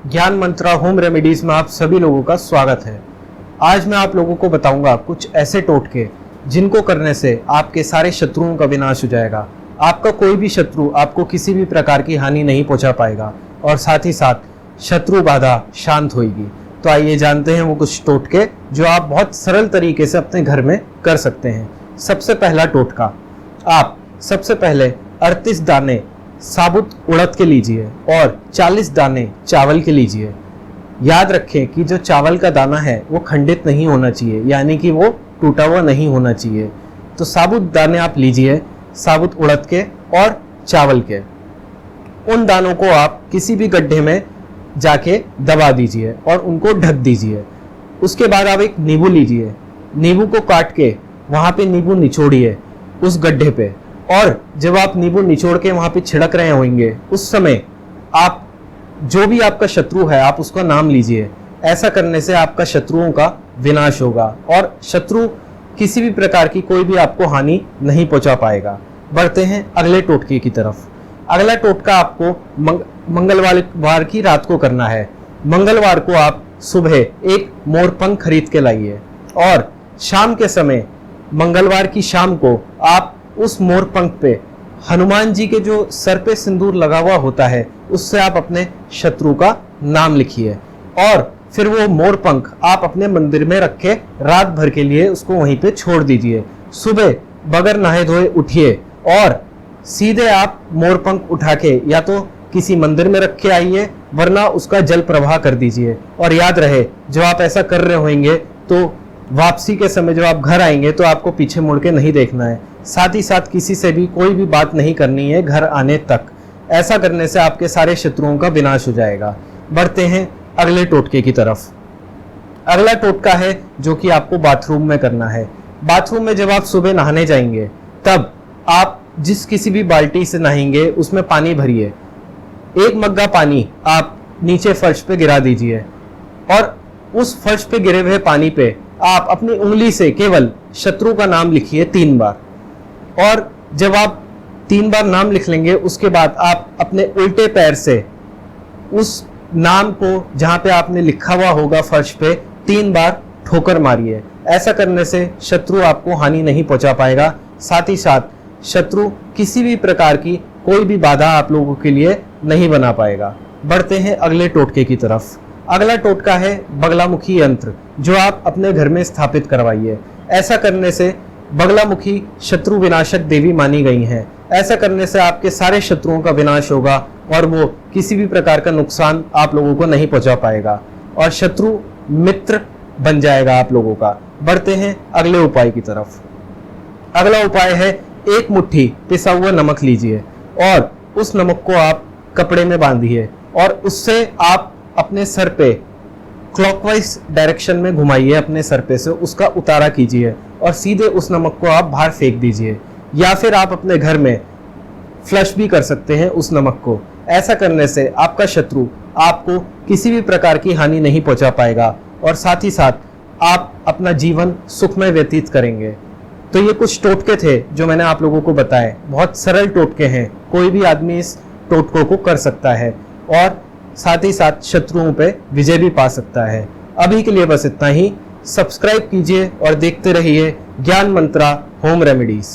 ज्ञान मंत्रा home remedies में आप सभी लोगों का स्वागत है। आज मैं आप लोगों को बताऊंगा कुछ ऐसे टोटके जिनको करने से आपके सारे शत्रुओं का विनाश हो जाएगा। आपका कोई भी शत्रु आपको किसी भी प्रकार की हानि नहीं पहुंचा पाएगा और साथ ही साथ शत्रु बाधा शांत होगी। तो आइए जानते हैं वो कुछ टोटके जो आप बहुत सरल तरीके से अपने घर में कर सकते हैं। सबसे पहला टोटका, आप सबसे पहले 38 दाने साबुत उड़द के लीजिए और 40 दाने चावल के लीजिए। याद रखें कि जो चावल का दाना है वो खंडित नहीं होना चाहिए, यानी कि वो टूटा हुआ नहीं होना चाहिए। तो साबुत दाने आप लीजिए, साबुत उड़द के और चावल के। उन दानों को आप किसी भी गड्ढे में जाके दबा दीजिए और उनको ढक दीजिए। उसके बाद आप एक नींबू लीजिए, नींबू को काट के वहाँ पे नींबू निचोड़िए उस गड्ढे पे, और जब आप नींबू निचोड़ के वहां पे छिड़क रहे होंगे उस समय आप जो भी आपका शत्रु है आप उसका नाम लीजिए। ऐसा करने से आपका शत्रुओं का विनाश होगा और शत्रु किसी भी प्रकार की कोई भी आपको हानि नहीं पहुंचा पाएगा। बढ़ते हैं अगले टोटके की तरफ। अगला टोटका आपको मंगलवार की रात को करना है। मंगलवार को आप सुबह एक मोरपंख खरीद के लाइए और शाम के समय मंगलवार की शाम को आप उस मोरपंख पे हनुमान जी के जो सर पे सिंदूर लगा हुआ होता है उससे आप अपने शत्रु का नाम लिखिए और फिर वो मोरपंख आप अपने मंदिर में रख के रात भर के लिए उसको वहीं पे छोड़ दीजिए। सुबह बगैर नहाए धोए उठिए और सीधे आप मोरपंख उठा के या तो किसी मंदिर में रख के आइए, वरना उसका जल प्रवाह कर दीजिए। और याद रहे, जब आप ऐसा कर रहे होंगे तो वापसी के समय जब आप घर आएंगे तो आपको पीछे मुड़ के नहीं देखना है। साथ ही साथ किसी से भी कोई भी बात नहीं करनी है घर आने तक। ऐसा करने से आपके सारे शत्रुओं का विनाश हो जाएगा। बढ़ते हैं अगले टोटके की तरफ। अगला टोटका है जो कि आपको बाथरूम में करना है। बाथरूम में जब आप सुबह नहाने जाएंगे तब आप जिस किसी भी बाल्टी से नहाएंगे उसमें पानी भरिए। एक मग्गा पानी आप नीचे फर्श पे गिरा दीजिए और उस फर्श पे गिरे हुए पानी पे आप अपनी उंगली से केवल शत्रु का नाम लिखिए 3 बार। और जब आप 3 बार नाम लिख लेंगे उसके बाद आप अपने उल्टे पैर से उस नाम को जहां पे आपने लिखा हुआ होगा फर्श पे 3 बार ठोकर मारिए। ऐसा करने से शत्रु आपको हानि नहीं पहुंचा पाएगा। साथ ही साथ शत्रु किसी भी प्रकार की कोई भी बाधा आप लोगों के लिए नहीं बना पाएगा। बढ़ते हैं अगले टोटके की तरफ। अगला टोटका है बगलामुखी यंत्र, जो आप अपने घर में स्थापित करवाइए। ऐसा करने से बगलामुखी शत्रु विनाशक देवी मानी गई हैं। ऐसा करने से आपके सारे शत्रुओं का विनाश होगा और वो किसी भी प्रकार का नुकसान आप लोगों को नहीं पहुंचा पाएगा और शत्रु मित्र बन जाएगा आप लोगों का। बढ़ते हैं अगले उपाय की तरफ। अगला उपाय है, एक मुट्ठी पिसा हुआ नमक लीजिए और उस नमक को आप कपड़े में बांधिए और उससे आप अपने सर पे क्लॉकवाइज डायरेक्शन में घुमाइए। अपने सर पे से उसका उतारा कीजिए और सीधे उस नमक को आप बाहर फेंक दीजिए, या फिर आप अपने घर में फ्लश भी कर सकते हैं उस नमक को। ऐसा करने से आपका शत्रु आपको किसी भी प्रकार की हानि नहीं पहुंचा पाएगा और साथ ही साथ आप अपना जीवन सुखमय व्यतीत करेंगे। तो ये कुछ टोटके थे जो मैंने आप लोगों को बताए। बहुत सरल टोटके हैं, कोई भी आदमी इस टोटकों को कर सकता है और साथ ही साथ शत्रुओं पे विजय भी पा सकता है। अभी के लिए बस इतना ही। सब्सक्राइब कीजिए और देखते रहिए ज्ञान मंत्रा होम रेमेडीज।